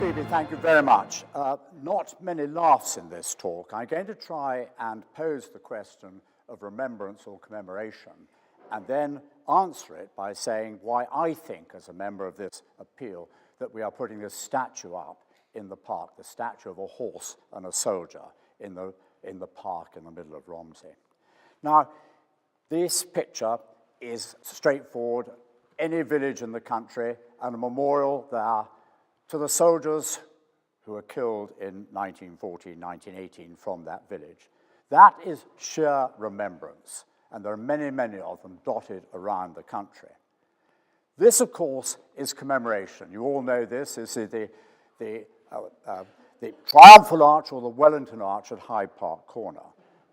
Phoebe, thank you very much. Not many laughs in this talk. I'm going to try and pose the question of remembrance or commemoration, and then answer it by saying why I think, as a member of this appeal, that we are putting this statue up in the park, the statue of a horse and a soldier in the park in the middle of Romsey. Now, this picture is straightforward. Any village in the country, and a memorial there to the soldiers who were killed in 1914, 1918 from that village. That is sheer remembrance, and there are many, many of them dotted around the country. This, of course, is commemoration. You all know this. This is the Triumphal Arch, or the Wellington Arch at Hyde Park Corner,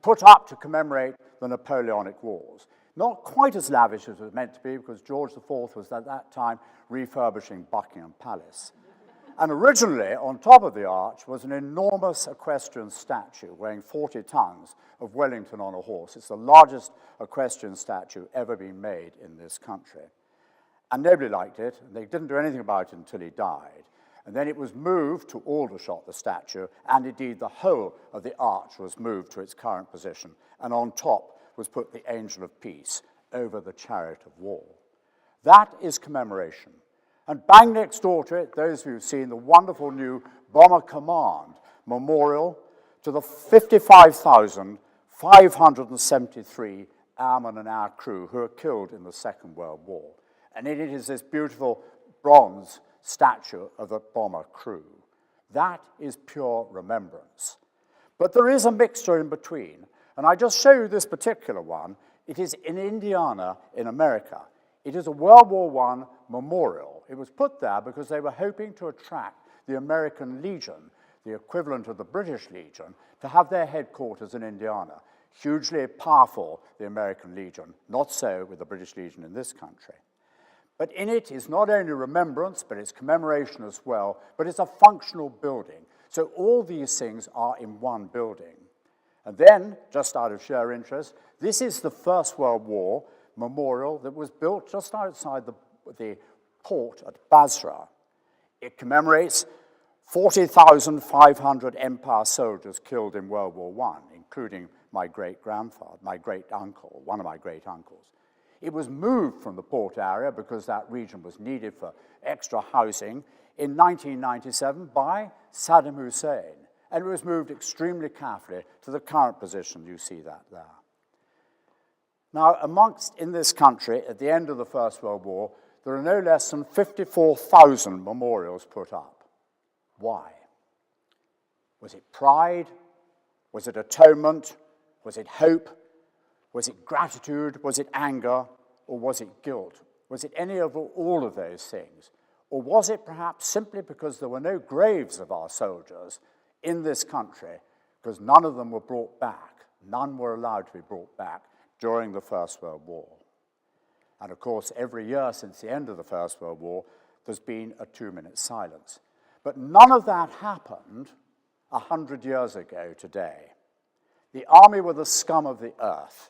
put up to commemorate the Napoleonic Wars. Not quite as lavish as it was meant to be, because George IV was at that time refurbishing Buckingham Palace. And originally, on top of the arch, was an enormous equestrian statue weighing 40 tons of Wellington on a horse. It's the largest equestrian statue ever been made in this country. And nobody liked it, and they didn't do anything about it until he died. And then it was moved to Aldershot, the statue, and indeed the whole of the arch was moved to its current position. And on top was put the Angel of Peace over the Chariot of War. That is commemoration. And bang next door to it, those of you who've seen the wonderful new Bomber Command Memorial to the 55,573 airmen and our crew who were killed in the Second World War. And in it is this beautiful bronze statue of the bomber crew. That is pure remembrance. But there is a mixture in between. And I just show you this particular one. It is in Indiana, in America. It is a World War I memorial. It was put there because they were hoping to attract the American Legion, the equivalent of the British Legion, to have their headquarters in Indiana. Hugely powerful, the American Legion. Not so with the British Legion in this country. But in it is not only remembrance, but it's commemoration as well, but it's a functional building. So all these things are in one building. And then, just out of sheer interest, this is the First World War memorial that was built just outside the port at Basra. It commemorates 40,500 Empire soldiers killed in World War I, including my great-grandfather, my great-uncle, one of my great-uncles. It was moved from the port area because that region was needed for extra housing in 1997 by Saddam Hussein, and it was moved extremely carefully to the current position. You see that there. Now, in this country, at the end of the First World War, there are no less than 54,000 memorials put up. Why? Was it pride? Was it atonement? Was it hope? Was it gratitude? Was it anger? Or was it guilt? Was it any of all of those things? Or was it perhaps simply because there were no graves of our soldiers in this country, because none of them were brought back? None were allowed to be brought back during the First World War. And of course, every year since the end of the First World War, there's been a 2-minute silence. But none of that happened 100 years ago today. The army were the scum of the earth.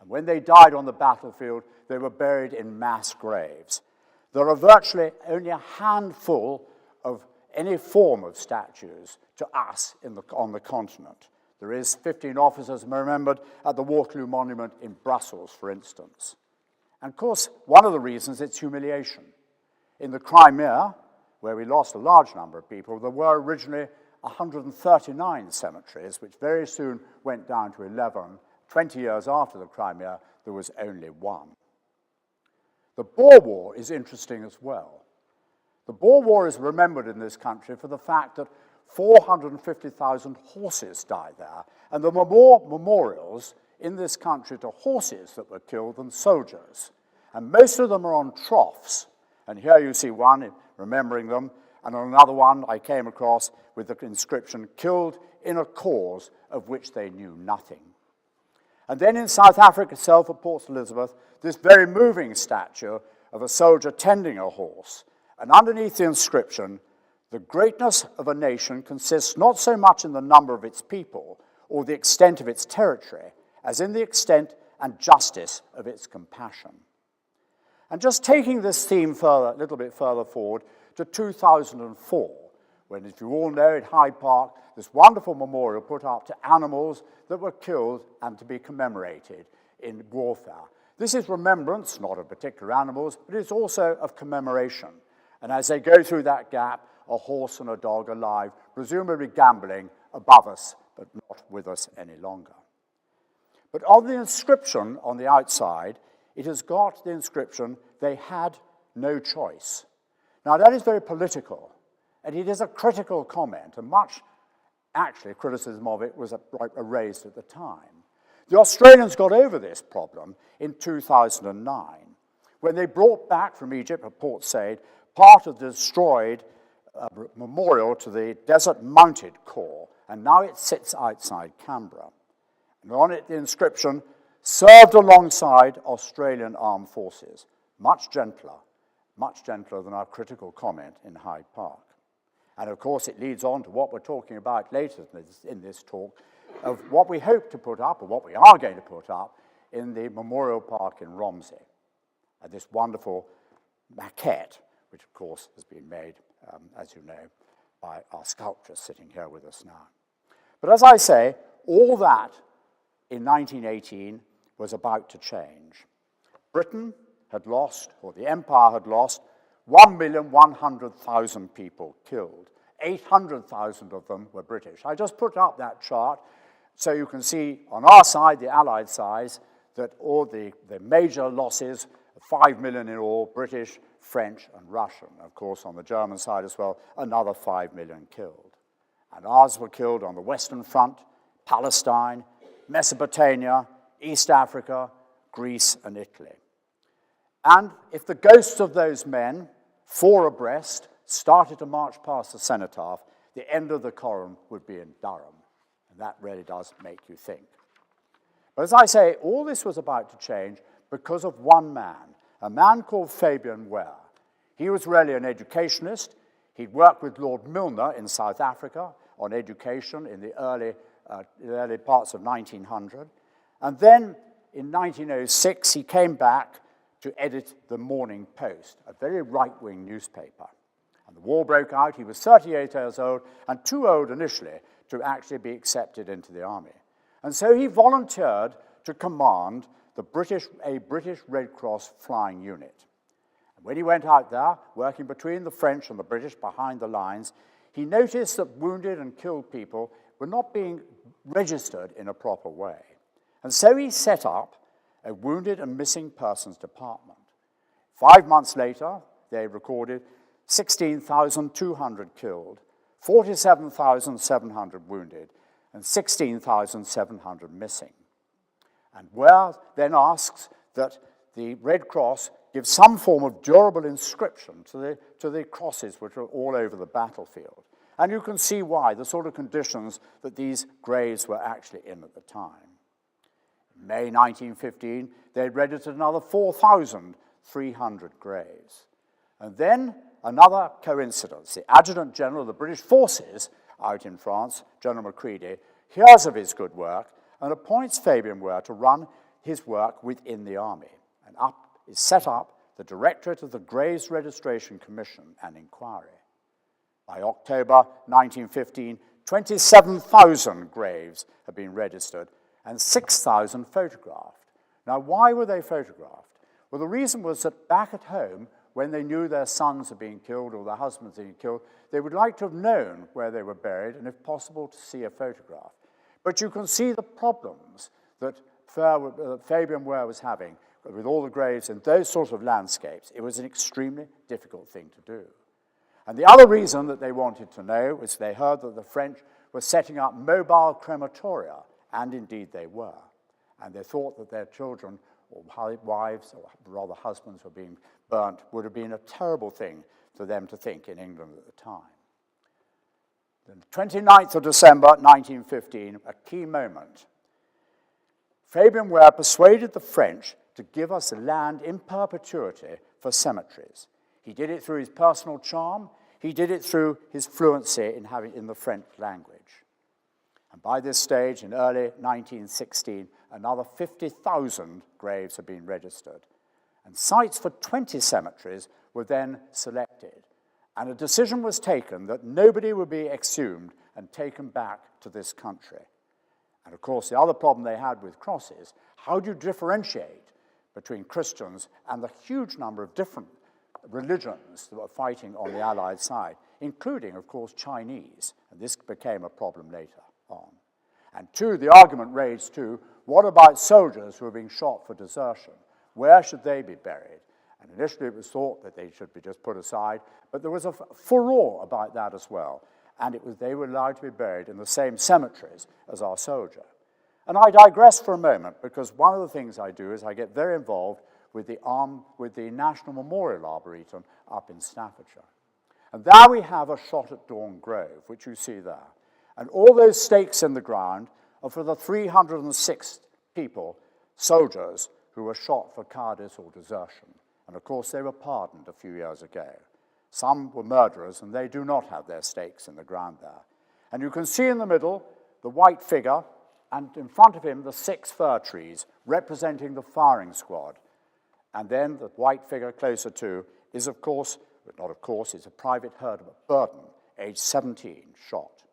And when they died on the battlefield, they were buried in mass graves. There are virtually only a handful of any form of statues to us on the continent. There is 15 officers remembered at the Waterloo Monument in Brussels, for instance. And of course, one of the reasons is humiliation. In the Crimea, where we lost a large number of people, there were originally 139 cemeteries, which very soon went down to 11. 20 years after the Crimea, there was only one. The Boer War is interesting as well. The Boer War is remembered in this country for the fact that 450,000 horses died there, and there were more memorials in this country to horses that were killed than soldiers. And most of them are on troughs. And here you see one remembering them, and another one I came across with the inscription, "Killed in a cause of which they knew nothing." And then in South Africa itself, at Port Elizabeth, this very moving statue of a soldier tending a horse. And underneath the inscription, "The greatness of a nation consists not so much in the number of its people or the extent of its territory, as in the extent and justice of its compassion." And just taking this theme a little bit further forward to 2004, when, as you all know, at Hyde Park, this wonderful memorial put up to animals that were killed and to be commemorated in warfare. This is remembrance, not of particular animals, but it's also of commemoration. And as they go through that gap, a horse and a dog alive, presumably gambling above us, but not with us any longer. But on the inscription on the outside, it has got the inscription, "They had no choice." Now, that is very political, and it is a critical comment, and much, actually, criticism of it was raised at the time. The Australians got over this problem in 2009, when they brought back from Egypt, at Port Said, part of the destroyed memorial to the Desert Mounted Corps, and now it sits outside Canberra. And on it, the inscription, "Served alongside Australian Armed Forces." Much gentler than our critical comment in Hyde Park. And of course, it leads on to what we're talking about later in this talk, of what we hope to put up, or what we are going to put up, in the Memorial Park in Romsey. And this wonderful maquette, which of course has been made, as you know, by our sculptor sitting here with us now. But as I say, all that in 1918 was about to change. Britain had lost, or the empire had lost, 1,100,000 people killed. 800,000 of them were British. I just put up that chart so you can see on our side, the Allied side, that all the major losses, 5 million in all, British, French, and Russian. Of course, on the German side as well, another 5 million killed. And ours were killed on the Western Front, Palestine, Mesopotamia, East Africa, Greece, and Italy. And if the ghosts of those men, 4 abreast, started to march past the cenotaph, the end of the column would be in Durham. And that really does make you think. But as I say, all this was about to change because of one man, a man called Fabian Ware. He was really an educationist. He'd worked with Lord Milner in South Africa on education in the early parts of 1900. And then in 1906, he came back to edit the Morning Post, a very right-wing newspaper. And the war broke out. He was 38 years old and too old initially to actually be accepted into the army. And so he volunteered to command a British Red Cross flying unit. And when he went out there, working between the French and the British behind the lines, he noticed that wounded and killed people were not being registered in a proper way. And so he set up a Wounded and Missing Persons Department. 5 months later, they recorded 16,200 killed, 47,700 wounded, and 16,700 missing. And Ware then asks that the Red Cross give some form of durable inscription to the crosses which are all over the battlefield. And you can see why, the sort of conditions that these graves were actually in at the time. In May 1915, they registered another 4,300 graves. And then another coincidence. The Adjutant General of the British Forces out in France, General Macready, hears of his good work and appoints Fabian Ware to run his work within the army. And up is set up the Directorate of the Graves Registration Commission and Inquiry. By October 1915, 27,000 graves have been registered and 6,000 photographed. Now, why were they photographed? Well, the reason was that back at home, when they knew their sons had been killed or their husbands had been killed, they would like to have known where they were buried and, if possible, to see a photograph. But you can see the problems that Fabian Ware was having with all the graves in those sorts of landscapes. It was an extremely difficult thing to do. And the other reason that they wanted to know was they heard that the French were setting up mobile crematoria, and indeed they were. And they thought that their children or wives, or rather husbands, were being burnt would have been a terrible thing for them to think in England at the time. The 29th of December 1915, a key moment. Fabian Ware persuaded the French to give us land in perpetuity for cemeteries. He did it through his personal charm. He did it through his fluency in the French language. And by this stage, in early 1916, another 50,000 graves had been registered. And sites for 20 cemeteries were then selected. And a decision was taken that nobody would be exhumed and taken back to this country. And of course, the other problem they had with crosses, how do you differentiate between Christians and the huge number of different religions that were fighting on the Allied side, including, of course, Chinese. And this became a problem later on. And two, the argument raised too, what about soldiers who are being shot for desertion? Where should they be buried? And initially it was thought that they should be just put aside, but there was a furore about that as well. And they were allowed to be buried in the same cemeteries as our soldier. And I digress for a moment, because one of the things I do is I get very involved with the National Memorial Arboretum up in Staffordshire. And there we have a shot at dawn grove, which you see there. And all those stakes in the ground are for the 306 people, soldiers, who were shot for cowardice or desertion. And of course, they were pardoned a few years ago. Some were murderers, and they do not have their stakes in the ground there. And you can see in the middle the white figure, and in front of him the 6 fir trees representing the firing squad. And then the white figure closer to is, of course, but not of course, is a private Herbert Burton, age 17, shot.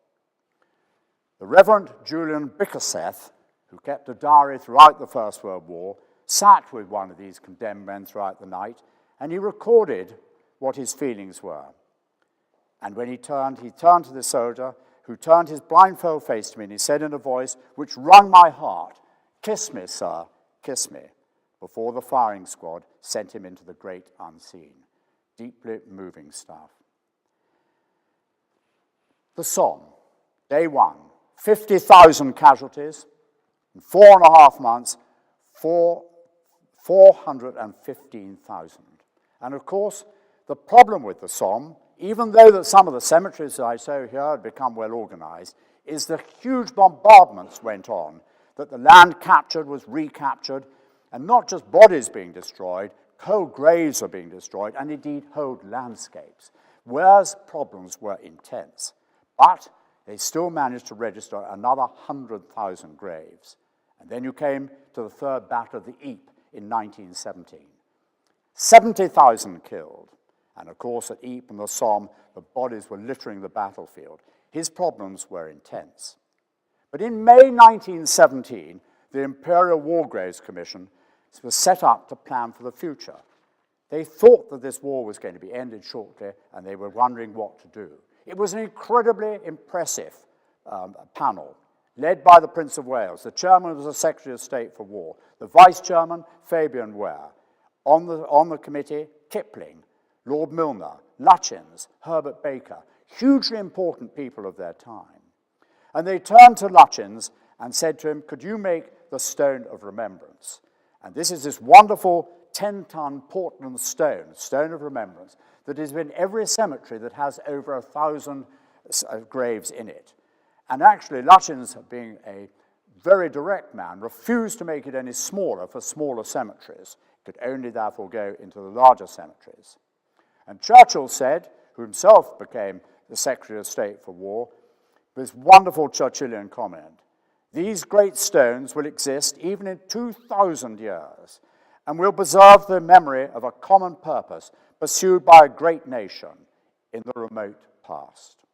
The Reverend Julian Bickerseth, who kept a diary throughout the First World War, sat with one of these condemned men throughout the night, and he recorded what his feelings were. And when he turned to the soldier, who turned his blindfold face to me, and he said in a voice which wrung my heart, "Kiss me, sir, kiss me," before the firing squad sent him into the great unseen. Deeply moving stuff. The Somme, day 1, 50,000 casualties. In 4.5 months, 415,000. And of course, the problem with the Somme, even though that some of the cemeteries that I show here had become well organized, is the huge bombardments went on, that the land captured was recaptured, and not just bodies being destroyed, whole graves are being destroyed, and indeed whole landscapes. Whereas problems were intense. But they still managed to register another 100,000 graves. And then you came to the third battle of the Ypres in 1917. 70,000 killed. And of course, at Ypres and the Somme, the bodies were littering the battlefield. His problems were intense. But in May 1917, the Imperial War Graves Commission was set up to plan for the future. They thought that this war was going to be ended shortly, and they were wondering what to do. It was an incredibly impressive panel, led by the Prince of Wales. The chairman was the Secretary of State for War. The vice chairman, Fabian Ware. On the committee, Kipling, Lord Milner, Lutyens, Herbert Baker, hugely important people of their time. And they turned to Lutyens and said to him, "Could you make the Stone of Remembrance?" And this is this wonderful 10-ton Portland stone of remembrance, that is in every cemetery that has over 1,000 graves in it. And actually, Lutyens, being a very direct man, refused to make it any smaller for smaller cemeteries. It could only therefore go into the larger cemeteries. And Churchill said, who himself became the Secretary of State for War, this wonderful Churchillian comment, "These great stones will exist even in 2,000 years, and will preserve the memory of a common purpose pursued by a great nation in the remote past."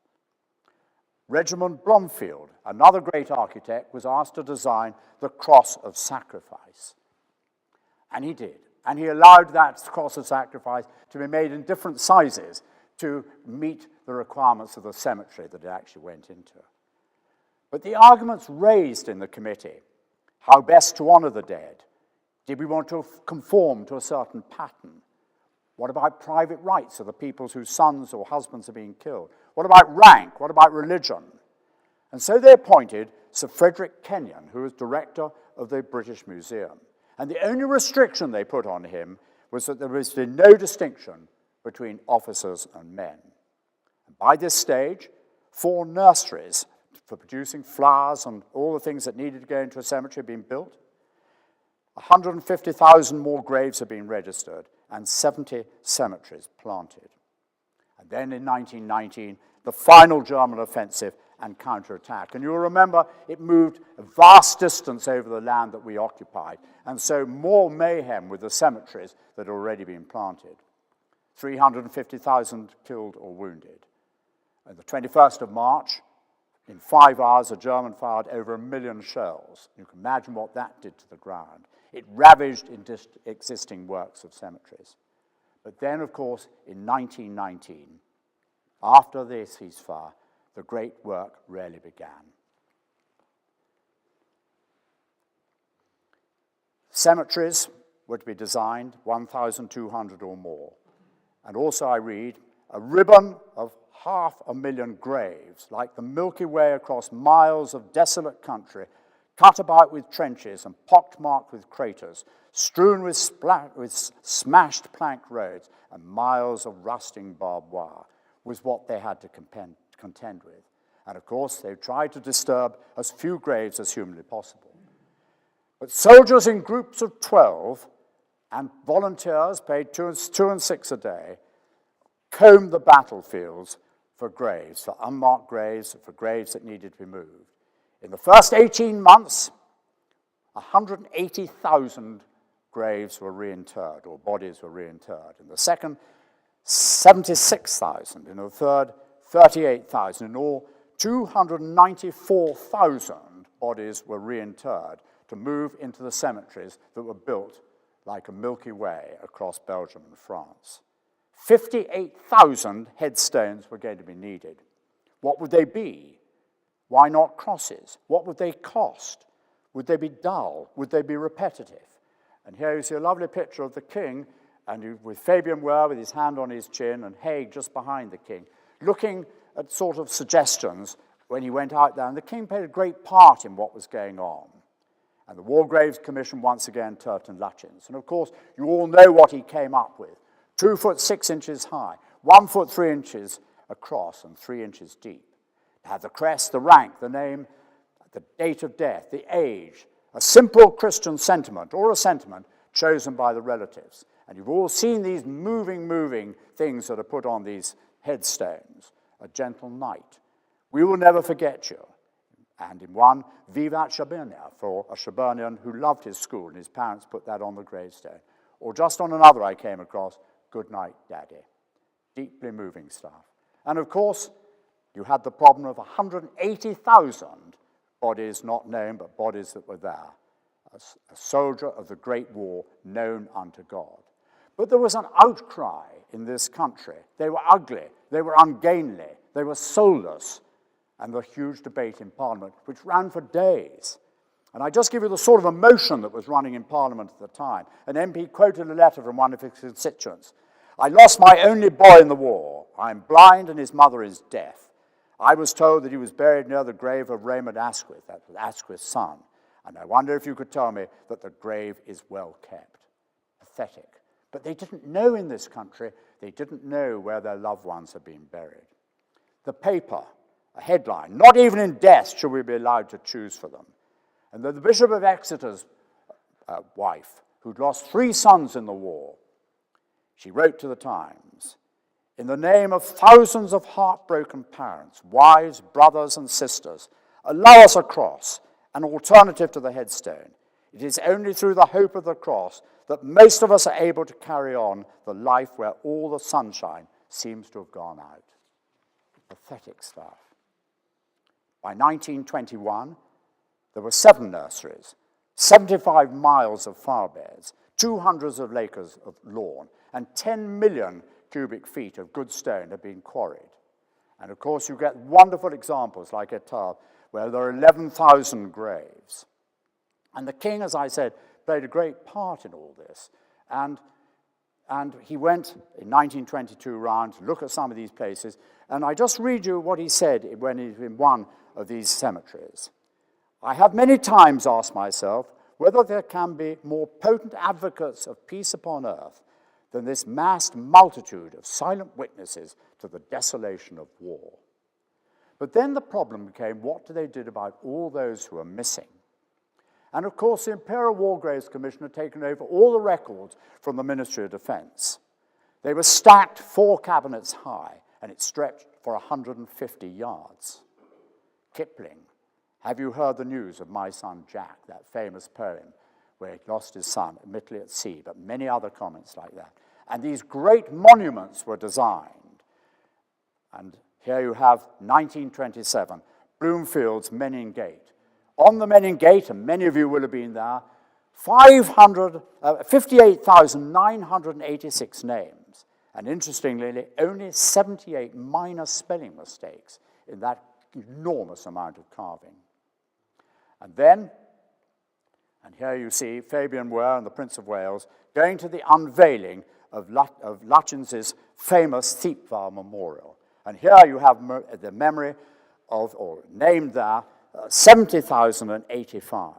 Reginald Blomfield, another great architect, was asked to design the Cross of Sacrifice. And he did. And he allowed that Cross of Sacrifice to be made in different sizes to meet the requirements of the cemetery that it actually went into. But the arguments raised in the committee, how best to honor the dead, did we want to conform to a certain pattern? What about private rights of the people whose sons or husbands are being killed? What about rank? What about religion? And so they appointed Sir Frederick Kenyon, who was director of the British Museum. And the only restriction they put on him was that there was no distinction between officers and men. And by this stage, 4 nurseries for producing flowers and all the things that needed to go into a cemetery had been built. 150,000 more graves had been registered, and 70 cemeteries planted. And then in 1919, the final German offensive and counterattack. And you'll remember it moved a vast distance over the land that we occupied, and so more mayhem with the cemeteries that had already been planted. 350,000 killed or wounded. On the 21st of March, in 5 hours, the German fired over 1 million shells. You can imagine what that did to the ground. It ravaged existing works of cemeteries. But then, of course, in 1919, after the ceasefire, the great work really began. Cemeteries were to be designed, 1,200 or more. And also I read, a ribbon of 500,000 graves, like the Milky Way across miles of desolate country, cut about with trenches and pockmarked with craters, strewn with smashed plank roads and miles of rusting barbed wire, was what they had to contend with. And of course, they tried to disturb as few graves as humanly possible. But soldiers in groups of 12 and volunteers paid 2 and 6 a day combed the battlefields for graves, for unmarked graves, for graves that needed to be moved. In the first 18 months, 180,000 graves were reinterred, or bodies were reinterred. In the second, 76,000. In the third, 38,000. In all, 294,000 bodies were reinterred to move into the cemeteries that were built like a Milky Way across Belgium and France. 58,000 headstones were going to be needed. What would they be? Why not crosses? What would they cost? Would they be dull? Would they be repetitive? And here you see a lovely picture of the king, and with Fabian Wehr with his hand on his chin, and Haig just behind the king, looking at sort of suggestions when he went out there. And the king played a great part in what was going on. And the War Graves Commission, once again, Turton Lutchins. And of course, you all know what he came up with. 2 foot 6 inches high, 1 foot 3 inches across, and 3 inches deep. It had the crest, the rank, the name, the date of death, the age, a simple Christian sentiment, or a sentiment chosen by the relatives. And you've all seen these moving things that are put on these headstones. A gentle knight. We will never forget you. And in one, Vivat Shabernia, for a Shabernian who loved his school, and his parents put that on the gravestone. Or just on another I came across, Good night, Daddy. Deeply moving stuff. And of course, you had the problem of 180,000 bodies not known, but bodies that were there. A soldier of the Great War, known unto God. But there was an outcry in this country. They were ugly, they were ungainly, they were soulless, and the huge debate in Parliament, which ran for days. And I just give you the sort of emotion that was running in Parliament at the time. An MP quoted a letter from one of his constituents. I lost my only boy in the war. I'm blind and his mother is deaf. I was told that he was buried near the grave of Raymond Asquith, that was Asquith's son. And I wonder if you could tell me that the grave is well kept. Pathetic. But they didn't know in this country, they didn't know where their loved ones had been buried. The paper, a headline, not even in death should we be allowed to choose for them. And the Bishop of Exeter's wife, who'd lost 3 sons in the war, she wrote to the Times, in the name of thousands of heartbroken parents, wives, brothers, and sisters, allow us a cross, an alternative to the headstone. It is only through the hope of the cross that most of us are able to carry on the life where all the sunshine seems to have gone out. Pathetic stuff. By 1921, there were 7 nurseries, 75 miles of flower beds, 200 of acres of lawn, and 10 million cubic feet of good stone had been quarried. And of course, you get wonderful examples like Etaples, where there are 11,000 graves. And the king, as I said, played a great part in all this. And he went in 1922 round to look at some of these places. And I just read you what he said when he was in one of these cemeteries. I have many times asked myself whether there can be more potent advocates of peace upon earth than this massed multitude of silent witnesses to the desolation of war. But then the problem became, what do they do about all those who are missing? And of course, the Imperial War Graves Commission had taken over all the records from the Ministry of Defense. They were stacked 4 cabinets high, and it stretched for 150 yards. Kipling, have you heard the news of My Son Jack, that famous poem where he lost his son, admittedly at sea, but many other comments like that. And these great monuments were designed. And here you have 1927, Bloomfield's Menin Gate. On the Menin Gate, and many of you will have been there, 58,986 names. And interestingly, only 78 minor spelling mistakes in that enormous amount of carving. And then, and here you see Fabian Ware and the Prince of Wales going to the unveiling of Lutyens' famous Thiepval Memorial. And here you have the memory of, or named there, 70,085.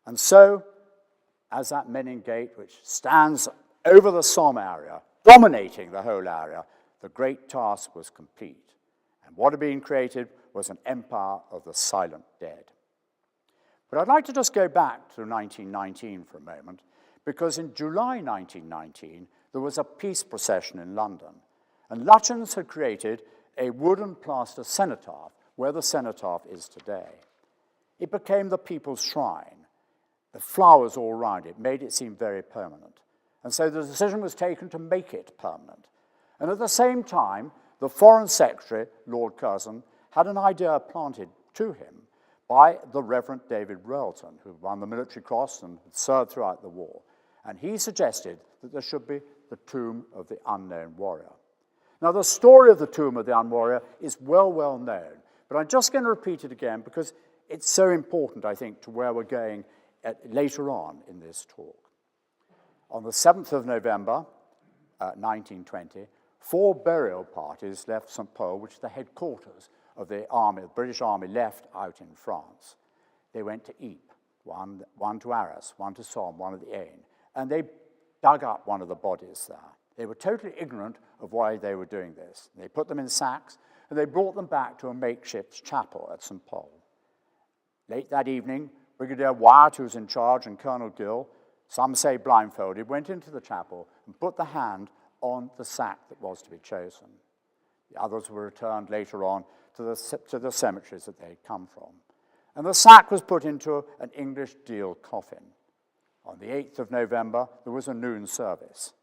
And so, as that Menin Gate, which stands over the Somme area, dominating the whole area, the great task was complete. And what had been created was an empire of the silent dead. But I'd like to just go back to 1919 for a moment, because in July 1919, there was a peace procession in London. And Lutyens had created a wooden plaster cenotaph, where the cenotaph is today. It became the people's shrine. The flowers all around it made it seem very permanent. And so the decision was taken to make it permanent. And at the same time, the Foreign Secretary, Lord Curzon, had an idea planted to him by the Reverend David Railton, who won the Military Cross and had served throughout the war. And he suggested that there should be the tomb of the unknown warrior. Now, the story of the tomb of the unknown warrior is well known, but I'm just going to repeat it again because it's so important, I think, to where we're going later on in this talk. On the 7th of November, 1920, 4 burial parties left St. Paul, which is the headquarters of the army, the British Army left out in France. They went to Ypres, one to Arras, one to Somme, one at the Aisne, and they dug up one of the bodies there. They were totally ignorant of why they were doing this. They put them in sacks, and they brought them back to a makeshift chapel at St. Paul. Late that evening, Brigadier Wyatt, who was in charge, and Colonel Gill, some say blindfolded, went into the chapel and put the hand on the sack that was to be chosen. The others were returned later on to the cemeteries that they had come from. And the sack was put into an English deal coffin. On the 8th of November, there was a noon service.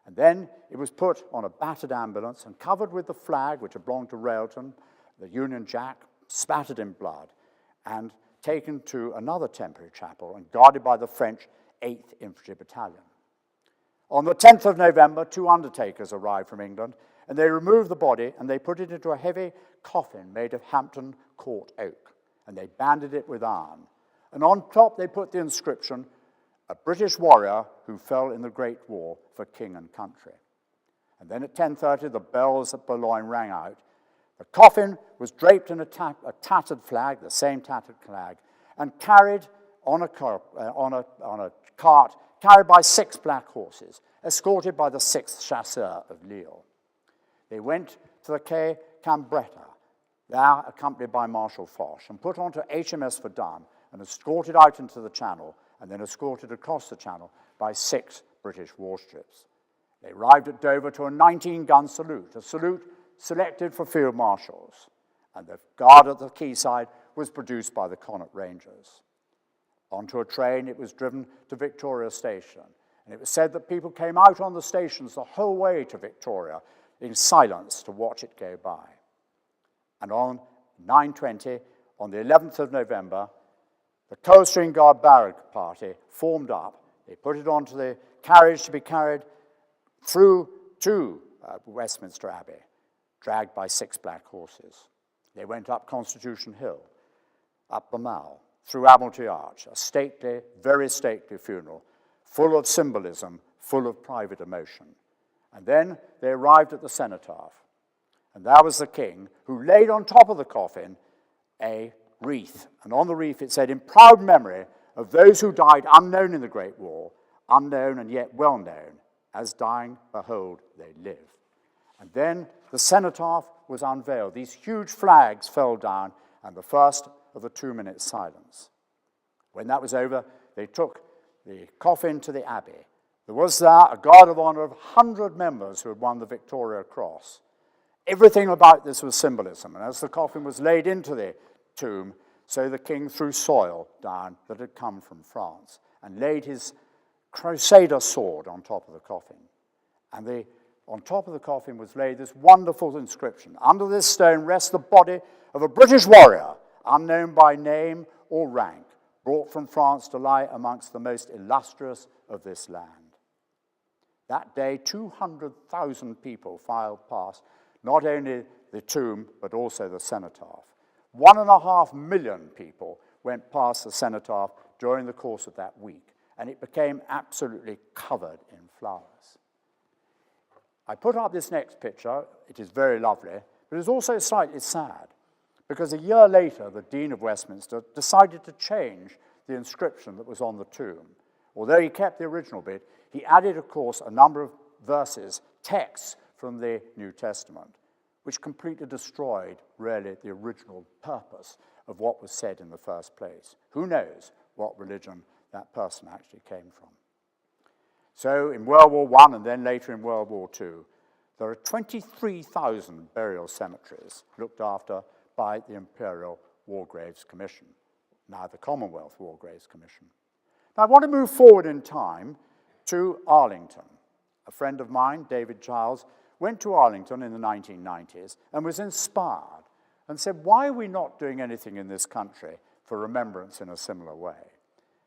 And then it was put on a battered ambulance and covered with the flag, which had belonged to Railton, the Union Jack, spattered in blood, and taken to another temporary chapel and guarded by the French 8th Infantry Battalion. On the 10th of November, 2 undertakers arrived from England, and they removed the body and they put it into a heavy coffin made of Hampton Court oak, and they banded it with iron. And on top they put the inscription, "A British warrior who fell in the Great War for king and country." And then at 10:30, the bells at Boulogne rang out. The coffin was draped in a tattered flag, the same tattered flag, and carried on a cart carried by 6 black horses, escorted by the 6th Chasseurs of Lille. They went to the Quai Cambretta, there accompanied by Marshal Foch, and put onto HMS Verdun and escorted out into the Channel, and then escorted across the Channel by 6 British warships. They arrived at Dover to a 19-gun salute, a salute selected for field marshals, and the guard at the quayside was produced by the Connaught Rangers. Onto a train, it was driven to Victoria Station, and it was said that people came out on the stations the whole way to Victoria in silence to watch it go by. And on 9:20, on the 11th of November, the Coldstream Guard Barrack Party formed up. They put it onto the carriage to be carried through to Westminster Abbey, dragged by 6 black horses. They went up Constitution Hill, up the Mall, through Admiralty Arch, a stately, very stately funeral, full of symbolism, full of private emotion. And then they arrived at the cenotaph, and there was the king, who laid on top of the coffin a wreath. And on the wreath it said, "In proud memory of those who died unknown in the Great War, unknown and yet well known, as dying, behold, they live." And then the cenotaph was unveiled. These huge flags fell down, and the first of the 2-minute silence. When that was over, they took the coffin to the Abbey. There was there a guard of honor of 100 members who had won the Victoria Cross. Everything about this was symbolism, and as the coffin was laid into the tomb, so the king threw soil down that had come from France and laid his crusader sword on top of the coffin. And on top of the coffin was laid this wonderful inscription: "Under this stone rests the body of a British warrior, unknown by name or rank, brought from France to lie amongst the most illustrious of this land." That day, 200,000 people filed past not only the tomb, but also the cenotaph. 1.5 million people went past the cenotaph during the course of that week, and it became absolutely covered in flowers. I put up this next picture. It is very lovely, but it's also slightly sad, because a year later, the Dean of Westminster decided to change the inscription that was on the tomb. Although he kept the original bit, he added, of course, a number of verses, texts from the New Testament, which completely destroyed, really, the original purpose of what was said in the first place. Who knows what religion that person actually came from? So in World War I and then later in World War II, there are 23,000 burial cemeteries looked after by the Imperial War Graves Commission, now the Commonwealth War Graves Commission. Now I want to move forward in time to Arlington. A friend of mine, David Giles, went to Arlington in the 1990s and was inspired and said, why are we not doing anything in this country for remembrance in a similar way?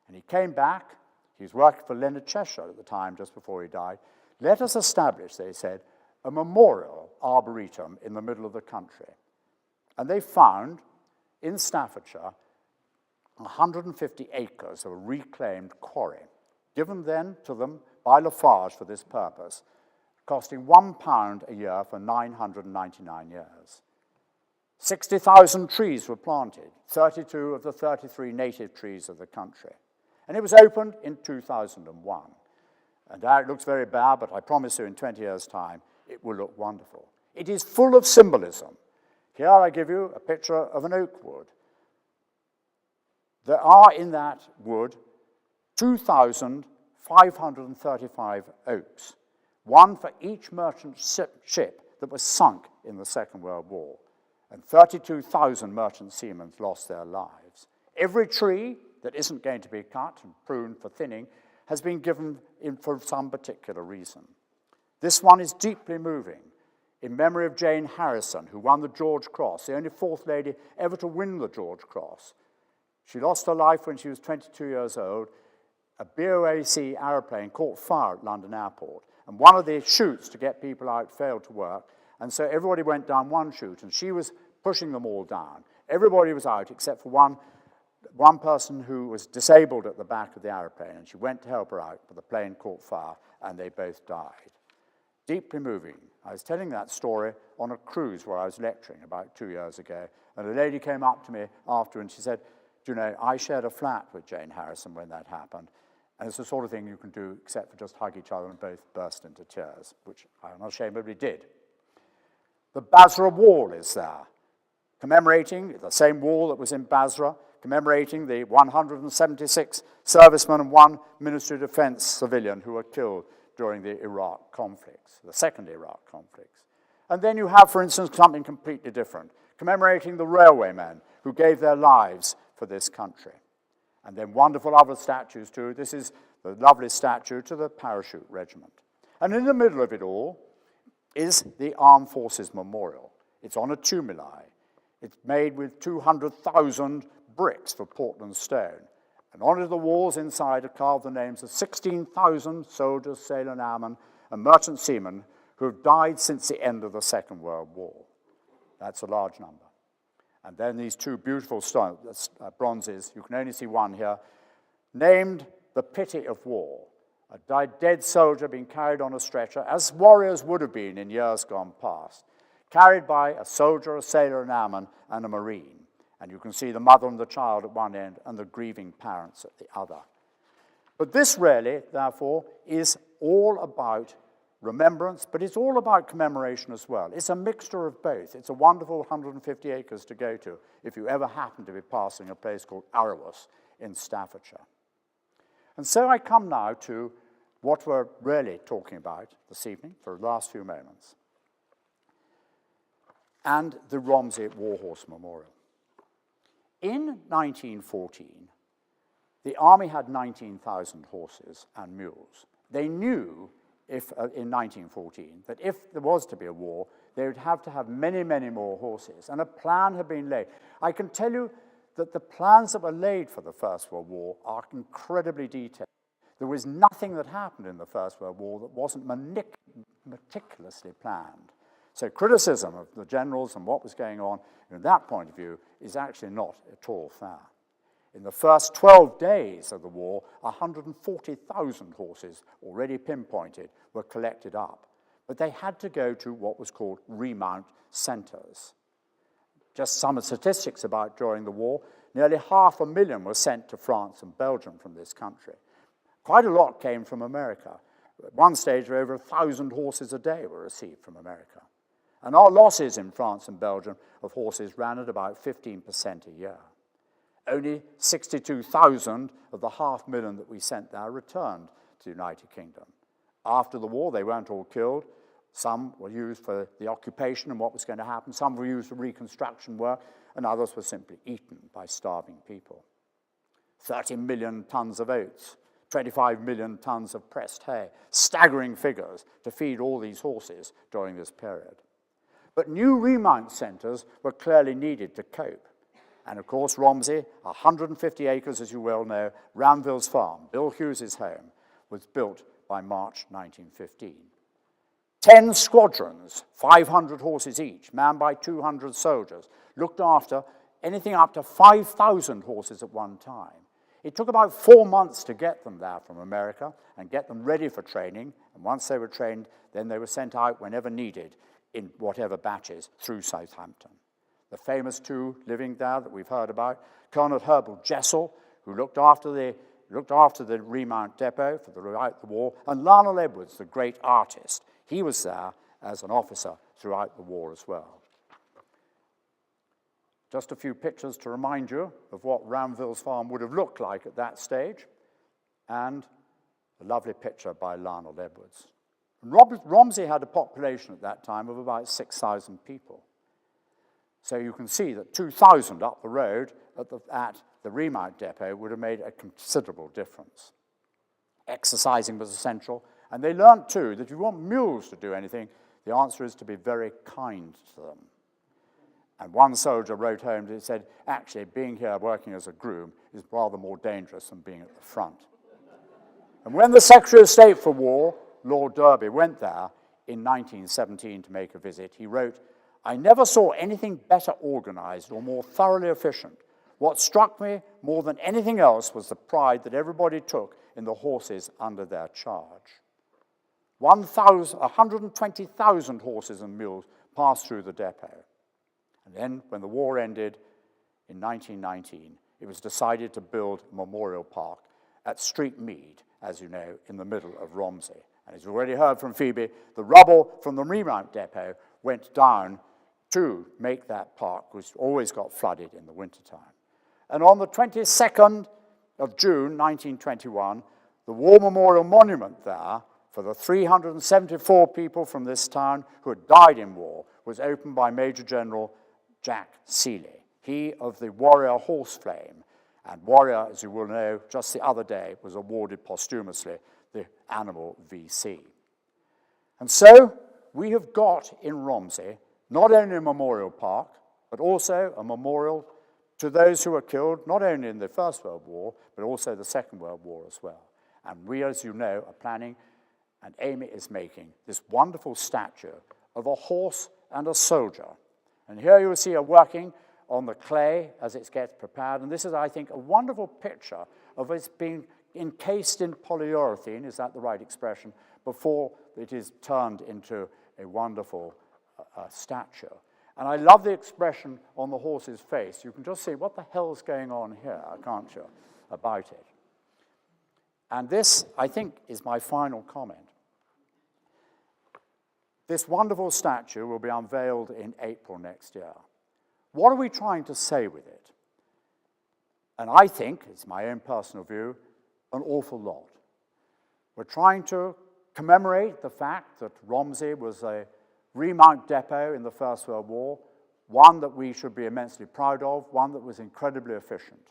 And he came back. He was working for Leonard Cheshire at the time, just before he died. Let us establish, they said, a memorial arboretum in the middle of the country. And they found, in Staffordshire, 150 acres of a reclaimed quarry, given then to them by Lafarge for this purpose, costing £1 a year for 999 years. 60,000 trees were planted, 32 of the 33 native trees of the country. And it was opened in 2001. And now it looks very bad, but I promise you in 20 years' time, it will look wonderful. It is full of symbolism. Here I give you a picture of an oak wood. There are in that wood 2,535 oaks, one for each merchant ship that was sunk in the Second World War, and 32,000 merchant seamen lost their lives. Every tree that isn't going to be cut and pruned for thinning has been given in for some particular reason. This one is deeply moving, in memory of Jane Harrison, who won the George Cross, the only fourth lady ever to win the George Cross. She lost her life when she was 22 years old. A BOAC aeroplane caught fire at London Airport, and one of the chutes to get people out failed to work, and so everybody went down one chute, and she was pushing them all down. Everybody was out except for one person who was disabled at the back of the aeroplane, and she went to help her out, but the plane caught fire, and they both died. Deeply moving. I was telling that story on a cruise where I was lecturing about 2 years ago, and a lady came up to me after, and she said, do you know, I shared a flat with Jane Harrison when that happened, and it's the sort of thing you can do except for just hug each other and both burst into tears, which I unashamedly did. The Basra Wall is there, commemorating the same wall that was in Basra, commemorating the 176 servicemen and one Ministry of Defense civilian who were killed during the Iraq conflicts, the second Iraq conflicts. And then you have, for instance, something completely different, commemorating the railwaymen who gave their lives for this country. And then wonderful other statues too. This is the lovely statue to the Parachute Regiment. And in the middle of it all is the Armed Forces Memorial. It's on a tumuli. It's made with 200,000 bricks for Portland stone. And onto the walls inside are carved the names of 16,000 soldiers, sailor and airmen, and merchant seamen who have died since the end of the Second World War. That's a large number. And then these two beautiful bronzes, you can only see one here, named the Pity of War. A dead soldier being carried on a stretcher, as warriors would have been in years gone past, carried by a soldier, a sailor, an airman, and a marine. And you can see the mother and the child at one end and the grieving parents at the other. But this really, therefore, is all about remembrance, but it's all about commemoration as well. It's a mixture of both. It's a wonderful 150 acres to go to if you ever happen to be passing a place called Arawas in Staffordshire. And so I come now to what we're really talking about this evening for the last few moments, and the Romsey Warhorse Memorial. In 1914, the army had 19,000 horses and mules. They knew in 1914, that if there was to be a war, they would have to have many, many more horses. And a plan had been laid. I can tell you that the plans that were laid for the First World War are incredibly detailed. There was nothing that happened in the First World War that wasn't meticulously planned. So criticism of the generals and what was going on, in that point of view, is actually not at all fair. In the first 12 days of the war, 140,000 horses, already pinpointed, were collected up. But they had to go to what was called remount centers. Just some statistics about during the war, nearly 500,000 were sent to France and Belgium from this country. Quite a lot came from America. At one stage, over 1,000 horses a day were received from America. And our losses in France and Belgium of horses ran at about 15% a year. Only 62,000 of the 500,000 that we sent there returned to the United Kingdom. After the war, they weren't all killed. Some were used for the occupation and what was going to happen. Some were used for reconstruction work, and others were simply eaten by starving people. 30 million tons of oats, 25 million tons of pressed hay, staggering figures to feed all these horses during this period. But new remount centers were clearly needed to cope. And of course, Romsey, 150 acres, as you well know, Ramville's farm, Bill Hughes's home, was built by March 1915. 10 squadrons, 500 horses each, manned by 200 soldiers, looked after anything up to 5,000 horses at one time. It took about 4 months to get them there from America and get them ready for training. And once they were trained, then they were sent out whenever needed in whatever batches through Southampton. The famous two living there that we've heard about, Colonel Herbal Jessel, who looked after the remount depot throughout the war, and Lionel Edwards, the great artist. He was there as an officer throughout the war as well. Just a few pictures to remind you of what Ramville's farm would have looked like at that stage, and a lovely picture by Lionel Edwards. Romsey had a population at that time of about 6,000 people. So you can see that 2,000 up the road at the remount depot would have made a considerable difference. Exercising was essential, and they learned too that if you want mules to do anything, the answer is to be very kind to them. And one soldier wrote home and said, actually, being here working as a groom is rather more dangerous than being at the front. And when the Secretary of State for War, Lord Derby, went there in 1917 to make a visit, he wrote, "I never saw anything better organized or more thoroughly efficient. What struck me more than anything else was the pride that everybody took in the horses under their charge." 120,000 horses and mules passed through the depot. And then, when the war ended in 1919, it was decided to build a memorial park at Street Mead, as you know, in the middle of Romsey. And as you already heard from Phoebe, the rubble from the remount depot went down to make that park, which always got flooded in the wintertime. And on the 22nd of June, 1921, the War Memorial Monument there for the 374 people from this town who had died in war was opened by Major General Jack Seeley, he of the Warrior Horse Flame. And Warrior, as you will know, just the other day was awarded posthumously the Animal VC. And so we have got in Romsey not only a memorial park, but also a memorial to those who were killed, not only in the First World War, but also the Second World War as well. And we, as you know, are planning, and Amy is making, this wonderful statue of a horse and a soldier. And here you will see her working on the clay as it gets prepared. And this is, I think, a wonderful picture of it being encased in polyurethane, is that the right expression, before it is turned into a wonderful statue. And I love the expression on the horse's face. You can just see what the hell's going on here, can't you, about it. And this, I think, is my final comment. This wonderful statue will be unveiled in April next year. What are we trying to say with it? And I think, it's my own personal view, an awful lot. We're trying to commemorate the fact that Romsey was a remount depot in the First World War, one that we should be immensely proud of, one that was incredibly efficient.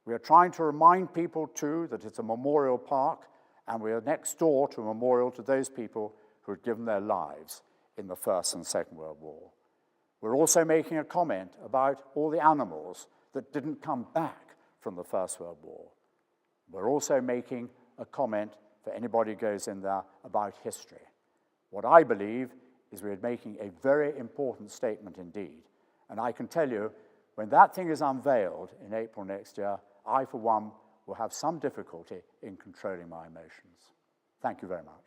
We are trying to remind people, too, that it's a memorial park, And we are next door to a memorial to those people who had given their lives in the First and Second World War. We're also making a comment about all the animals that didn't come back from the First World War. We're also making a comment for anybody who goes in there about history. What I believe is we're making a very important statement indeed. And I can tell you, when that thing is unveiled in April next year, I, for one, will have some difficulty in controlling my emotions. Thank you very much.